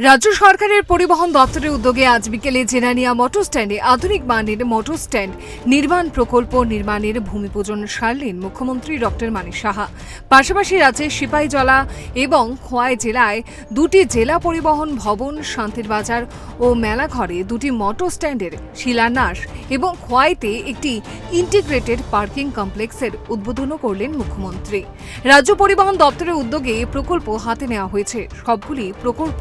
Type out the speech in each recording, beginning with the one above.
রাজ্য সরকারের পরিবহন দপ্তরের উদ্যোগে আজ বিকেলে জেনানিয়া মোটর স্ট্যান্ডে আধুনিক মানের মোটর স্ট্যান্ড নির্মাণ প্রকল্প নির্মাণের ভূমিপূজন সারলেন মুখ্যমন্ত্রী ডক্টর মানিক সাহা। পাশাপাশি রাজ্যের সিপাহীজলা এবং খোয়াই জেলায় দুটি জেলা পরিবহন ভবন, শান্তির বাজার ও মেলাঘরে দুটি মোটর স্ট্যান্ডের শিলান্যাস এবং খোয়াইতে একটি ইন্টিগ্রেটেড পার্কিং কমপ্লেক্সের উদ্বোধনও করলেন মুখ্যমন্ত্রী। রাজ্য পরিবহন দপ্তরের উদ্যোগে এই প্রকল্প হাতে নেওয়া হয়েছে। সবগুলি প্রকল্প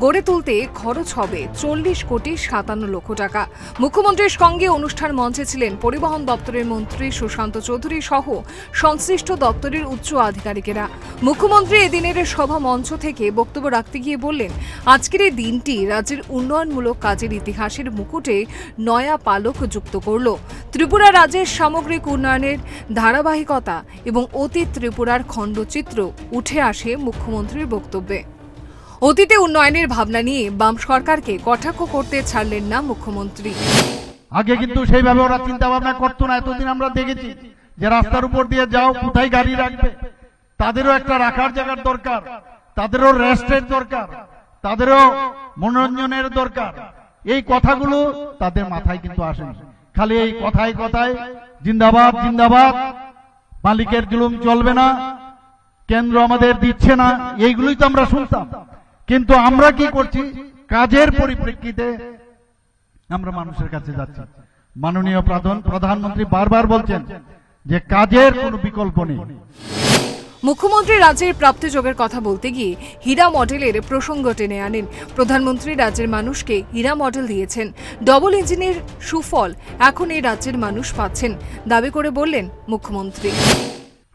গড়ে তুলতে খরচ হবে 40,57,00,000 টাকা। মুখ্যমন্ত্রীর সঙ্গে অনুষ্ঠান মঞ্চে ছিলেন পরিবহন দপ্তরের মন্ত্রী সুশান্ত চৌধুরী সহ সংশ্লিষ্ট দপ্তরের উচ্চ আধিকারিকেরা। মুখ্যমন্ত্রী এদিনের সভা মঞ্চ থেকে বক্তব্য রাখতে গিয়ে বললেন, আজকের এই দিনটি রাজ্যের উন্নয়নমূলক কাজের ইতিহাসের মুকুটে নয়া পালক যুক্ত করল। ত্রিপুরা রাজ্যের সামগ্রিক উন্নয়নের ধারাবাহিকতা এবং অতীত ত্রিপুরার খণ্ডচিত্র উঠে আসে মুখ্যমন্ত্রীর বক্তব্যে। অতীতে উন্নয়নের ভাবনা নিয়ে বাম সরকারকে কটাক্ষ করতে ছাড়লেন না মুখ্যমন্ত্রী। আগে কিন্তু সেইভাবে ওরা চিন্তা ভাবনা করতো না। এতদিন আমরা দেখেছি যে রাস্তার উপর দিয়ে যাও, কোথায় গাড়ি রাখবে, তাদেরও একটা রাখার জায়গার দরকার, তাদেরও রেস্টের দরকার, তাদেরও মনোরঞ্জনের দরকার। এই কথাগুলো তাদের মাথায় কিন্তু আসেনি। খালি এই কথায় কথায় জিন্দাবাদ জিন্দাবাদ, মালিকের জুলুম চলবে না, কেন্দ্র আমাদের দিচ্ছে না, এইগুলোই তো আমরা শুনতাম। কিন্তু আমরা কি করছি? কাজের পরিপ্রেক্ষিতে আমরা মানুষের কাছে যাচ্ছি। মাননীয় প্রধানমন্ত্রী বারবার বলছেন যে কাজের কোনো বিকল্প নেই। মুখ্যমন্ত্রী রাজ্যের প্রাপ্তিযোগের কথা বলতে গিয়ে হীরা মডেলের প্রসঙ্গ টেনে আনেন। প্রধানমন্ত্রী রাজ্যের মানুষকে হীরা মডেল দিয়েছেন, ডবল ইঞ্জিনের সুফল এখন এই রাজ্যের মানুষ পাচ্ছেন দাবি করে বললেন মুখ্যমন্ত্রী।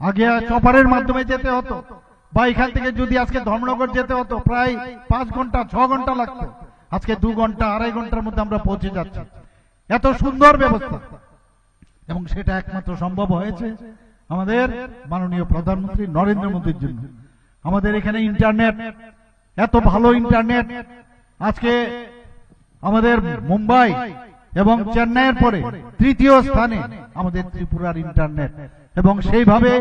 আগে চপারের মাধ্যমে যেতে হতো, বা এখান থেকে যদি আজকে ধর্মনগর যেতে হতো প্রায় 5 ঘন্টা 6 ঘন্টা লাগতো, আজকে 2 ঘন্টা 2.5 ঘন্টার মধ্যে আমরা পৌঁছে যাচ্ছি। এত সুন্দর ব্যবস্থা, এবং সেটা একমাত্র সম্ভব হয়েছে আমাদের মাননীয় প্রধানমন্ত্রী নরেন্দ্র মোদীর জন্য। আমাদের এখানে ইন্টারনেট, এত ভালো ইন্টারনেট, আজকে আমাদের মুম্বাই এবং চেন্নাইয়ের পরে তৃতীয় স্থানে আমাদের ত্রিপুরার ইন্টারনেট, এবং সেইভাবে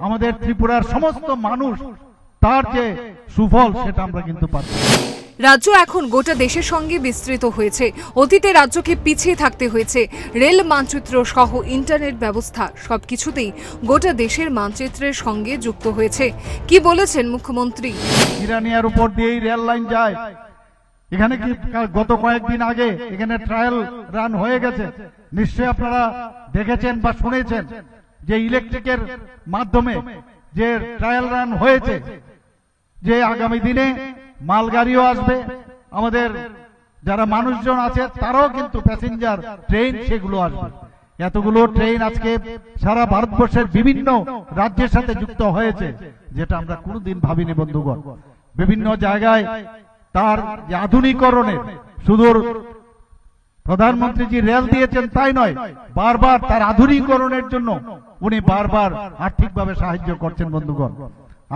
আমাদের ত্রিপুরার সমস্ত মানুষ তার যে সুফল সেটা আমরা কিন্তু পাচ্ছি। রাজ্য এখন গোটা দেশের সঙ্গে বিস্তৃত হয়েছে। অতীতে রাজ্যকে পিছিয়ে থাকতে হয়েছে। রেল মানচিত্র সহ ইন্টারনেট ব্যবস্থা সবকিছুতেই গোটা দেশের মানচিত্রের সঙ্গে যুক্ত হয়েছে। কি বলেছেন মুখ্যমন্ত্রী? ইরানিয়ার উপর দিয়েই রেল লাইন যায়। এখানে কি গত কয়েকদিন আগে এখানে ট্রায়াল রান হয়ে গেছে, নিশ্চয়ই আপনারা দেখেছেন বা শুনেছেন যে ইলেকট্রিকের মাধ্যমে যে ট্রায়াল রান হয়েছে, যে আগামী দিনে মালগাড়িও আসবে, আমাদের যারা মানুষজন আছে তারাও কিন্তু প্যাসেঞ্জার ট্রেন সেগুলো আসবে। এতগুলো ট্রেন আজকে সারা ভারতবর্ষের বিভিন্ন রাজ্যের সাথে যুক্ত হয়েছে, যেটা আমরা কোনোদিন ভাবিনি বন্ধুগণ। বিভিন্ন জায়গায় তার যে আধুনিকরণের শুধু প্রধানমন্ত্রীজি রেল দিয়েছেন তাই নয়, বারবার তার আধুনিকরণের জন্য উনি বারবার আর্থিকভাবে সাহায্য করছেন বন্ধুগণ।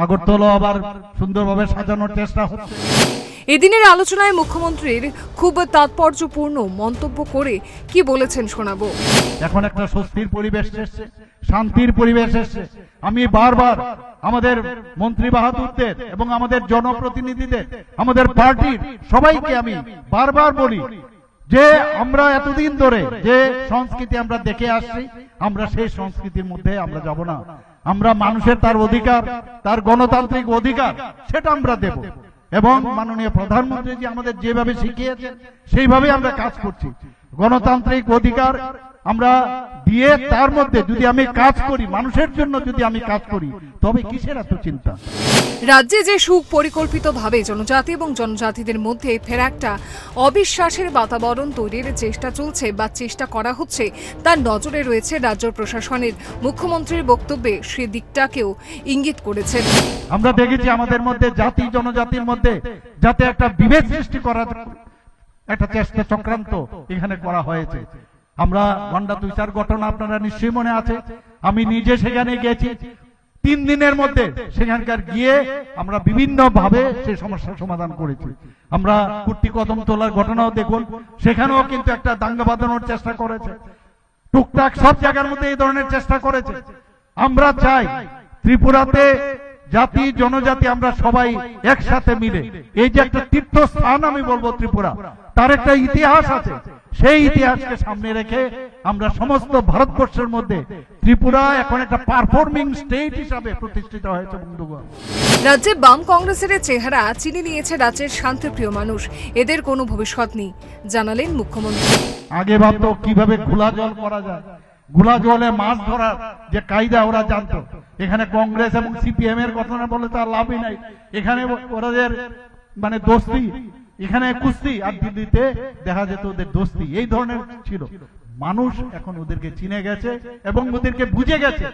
আগরতলা আবার সুন্দরভাবে সাজানোর চেষ্টা হচ্ছে। এদিনের আলোচনায় মুখ্যমন্ত্রীর খুব তাৎপর্যপূর্ণ মন্তব্য করে কি বলেছেন শোনাবো। এখন একটা স্বস্তির পরিবেশ এসছে, শান্তির পরিবেশ এসছে। আমি বারবার আমাদের মন্ত্রী বাহাদুরদের এবং আমাদের জনপ্রতিনিধিদের, আমাদের পার্টির সবাইকে আমি বারবার বলি যে আমরা এতদিন ধরে যে সংস্কৃতি আমরা দেখে আসছি, আমরা সেই সংস্কৃতির মধ্যে আমরা যাব না। আমরা মানুষের তার অধিকার, তার গণতান্ত্রিক অধিকার, সেটা আমরা দেব। এবং মাননীয় প্রধানমন্ত্রী জি আমাদের যেভাবে শিখিয়েছেন সেইভাবে আমরা কাজ করছি। গণতান্ত্রিক অধিকার আমরা দিয়ে তার মধ্যে যদি আমি কাজ করি, মানুষের জন্য যদি আমি কাজ করি, তবে কিসের এত চিন্তা? রাজ্যে যে সুখ পরিকল্পিতভাবে জনজাতি এবং জনজাতিদের মধ্যে ফের একটা অবিশ্বাসের বাতাবরণ তৈরির চেষ্টা চলছে বা চেষ্টা করা হচ্ছে, তার নজরে রয়েছে রাজ্য প্রশাসনের। মুখ্যমন্ত্রীর বক্তব্যে সে দিকটাকেও ইঙ্গিত করেছেন। আমরা দেখেছি আমাদের মধ্যে জাতি জনজাতির মধ্যে যাতে একটা বিভেদ সৃষ্টি করার একটা চেষ্টা চক্রান্ত এখানে করা হয়েছে। আমরা গন্ডা 2-4 ঘটনা আপনারা নিশ্চয়ই মনে আছে, আমি নিজে সেখানে গেছি। 3 দিনের মধ্যে সেখানকার গিয়ে আমরা বিভিন্ন ভাবে সেই সমস্যার সমাধান করেছি। আমরা কুর্তি কদম তোলার ঘটনাও দেখুন, সেখানেও কিন্তু একটা দাঙ্গা বাঁধানোর চেষ্টা করেছে। টুকটাক সব জায়গার মধ্যে এই ধরনের চেষ্টা করেছে। আমরা চাই ত্রিপুরাতে জাতি জনজাতি আমরা সবাই একসাথে মিলে এই যে একটা তীর্থস্থান আমি বলবো ত্রিপুরা, তার একটা ইতিহাস আছে। সেই ইতিহাসকে সামনে রেখে আমরা সমস্ত ভারতবর্ষের মধ্যে ত্রিপুরা এখন একটা পারফর্মিং স্টেট হিসাবে প্রতিষ্ঠিত হয়েছে বন্ধুগণ। রাজ্যে বাম কংগ্রেসের চেহারা চিনে নিয়েছে রাজ্যের শান্তিপ্রিয় মানুষ, এদের কোনো ভবিষ্যৎ নেই জানালেন মুখ্যমন্ত্রী। আগে ভাবতো কিভাবে ঘোলা জল করা যায়, ঘোলা জলে মাছ ধরার যে কায়দা ওরা জানতো। এখানে কংগ্রেস এবং সিপিএম এর ঘটনা বলে তার লাভই নাই। এখানে ওদের মানে দোস্তি, এখানে কুস্তি, আর দিল্লিতে দেখা যেত ওদের দোস্তি, এই ধরনের ছিল। মানুষ এখন ওদেরকে চিনে গেছে এবং ওদেরকে বুঝে গেছে।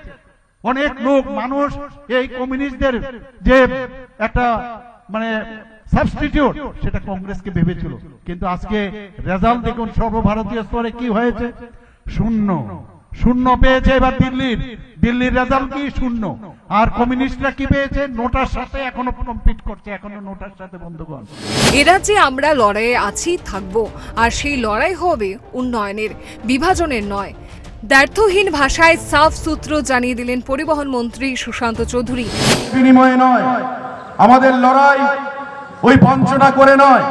অনেক লোক মানুষ এই কমিউনিস্টদের যে একটা মানে সাবস্টিটিউট সেটা কংগ্রেসকে ভেবেছিল, কিন্তু আজকে রেজাল্ট দেখুন সর্বভারতীয় স্তরে কি হয়েছে, শূন্য। শূন্য পেয়েছে এবার দিল্লির রেজাল্ট কি শূন্য। আর কমিউনিস্টরা কি পেয়েছে, নোটার সাথে এখনো কম্পিট করছে, এখনো নোটার সাথে বন্ধুগণ। এরা যে আমরা লড়াইয়ে আছি থাকবো, আর সেই লড়াই হবে উন্নয়নের, বিভাজনের নয়। দ্ব্যর্থহীন ভাষায় সাফ সূত্র জানিয়ে দিলেন পরিবহন মন্ত্রী সুশান্ত চৌধুরী। বিনিময়ে নয়, আমাদের লড়াই ওই বঞ্চনা করে নয়,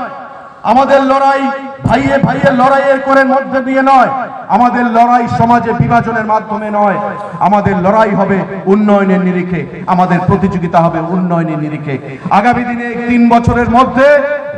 আমাদের লড়াই ভাইয়ে ভাইয়ে লড়াইয়ের করে মধ্যে দিয়ে নয়, আমাদের লড়াই সমাজে বিভাজনের মাধ্যমে নয়, আমাদের লড়াই হবে উন্নয়নের নিরিখে, আমাদের প্রতিযোগিতা হবে উন্নয়নের নিরিখে। আগামী দিনে 3 বছরের মধ্যে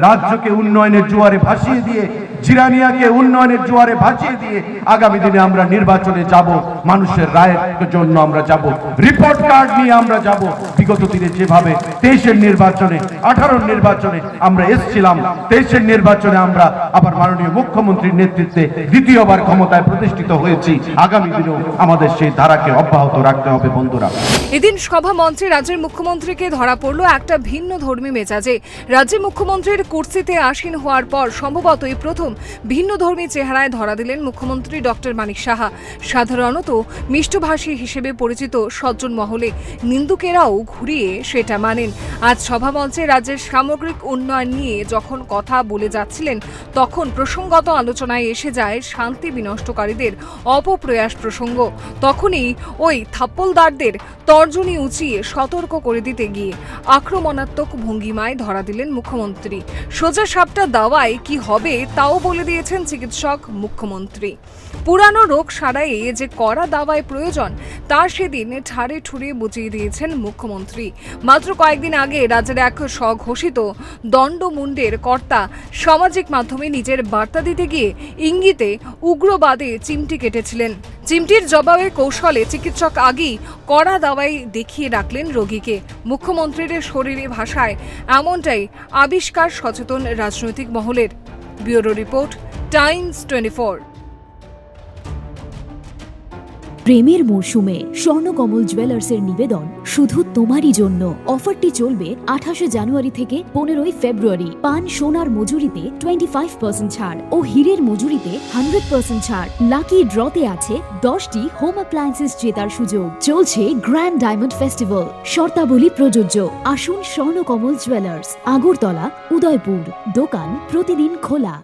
রাজ্যকে উন্নয়নের জোয়ারে ভাসিয়ে দিয়ে, জিরানিয়াকে উন্নয়নের জোয়ারে ভাসিয়ে দিয়ে আগামী দিনে আমরা নির্বাচনে যাব, মানুষের রায়ের জন্য আমরা যাব, রিপোর্ট কার্ড নিয়ে আমরা যাব। বিগত দিনে যেভাবে 23-এর নির্বাচনে 18-র নির্বাচনে আমরা এসেছিলাম, 23-এর নির্বাচনে আমরা আবার মাননীয় মুখ্যমন্ত্রীর নেতৃত্বে দ্বিতীয়বার ক্ষমতায় প্রতিষ্ঠিত হয়েছি। আগামী দিনেও আমাদের সেই ধারাকে অব্যাহত রাখতে হবে বন্ধুরা। এদিন সভা মঞ্চে রাজ্যের মুখ্যমন্ত্রীকে ধরা পড়ল একটা ভিন্ন ধর্মী মেজাজে। রাজ্যের মুখ্যমন্ত্রীর কুর্সিতে আসীন হওয়ার পর সম্ভবত এই প্রথম ভিন্ন ধর্মী চেহারায় ধরা দিলেন মুখ্যমন্ত্রী ডক্টর মানিক সাহা। সাধারণত মিষ্টভাষী হিসেবে পরিচিত সজ্জন মহলে নিন্দুকেরাও ঘুরিয়ে সেটা মানেন। আজ সভা মঞ্চে রাজ্যের সামগ্রিক উন্নয়ন নিয়ে যখন কথা বলে যাচ্ছিলেন, তখন প্রসঙ্গত আলোচনায় এসে যায় শান্তি বিনষ্টকারীদের অপপ্রয়াস প্রসঙ্গ। তখনই ওই থাপ্পলদারদের তর্জনী উঁচিয়ে সতর্ক করে দিতে গিয়ে আক্রমণাত্মক ভঙ্গিমায় ধরা দিলেন মুখ্যমন্ত্রী। সোজা সাপটা দাওয়ায় কি হবে তাও বলে দিয়েছেন চিকিৎসক মুখ্যমন্ত্রী। পুরানো রোগ সারাইয়ে যে কড়া দাওয়ায় প্রয়োজন তা সেদিন ঠাড়ে ঠুড়ে বুঝিয়ে দিয়েছেন মুখ্যমন্ত্রী। মাত্র কয়েকদিন আগে রাজ্যের এক স্বঘোষিত দণ্ডমুণ্ডের কর্তা সামাজিক মাধ্যমে নিজের বার্তা দিতে গিয়ে ইঙ্গিতে উগ্রবাদে চিমটি কেটেছিলেন। চিমটির জবাবে কৌশলে চিকিৎসক আগেই কড়া দাওয়াই দেখিয়ে রাখলেন রোগীকে। মুখ্যমন্ত্রীর শরীরে ভাষায় এমনটাই আবিষ্কার সচেতন রাজনৈতিক মহলের। Bureau report, Times 24। প্রেমের মরশুমে স্বর্ণকমল জুয়েলার্সের নিবেদন শুধু তোমারই জন্য। অফারটি চলবে 28 জানুয়ারি থেকে 15 ফেব্রুয়ারি। পান সোনার মজুরিতে 25% ছাড় ও হীরের মজুরিতে 100% ছাড়। লাকি ড্রতে আছে 10টি হোম অ্যাপ্লায়েন্সেস জেতার সুযোগ। চলছে গ্র্যান্ড ডায়মন্ড ফেস্টিভ্যাল। শর্তাবলী প্রযোজ্য। আসুন স্বর্ণকমল জুয়েলার্স, আগরতলা, উদয়পুর। দোকান প্রতিদিন খোলা।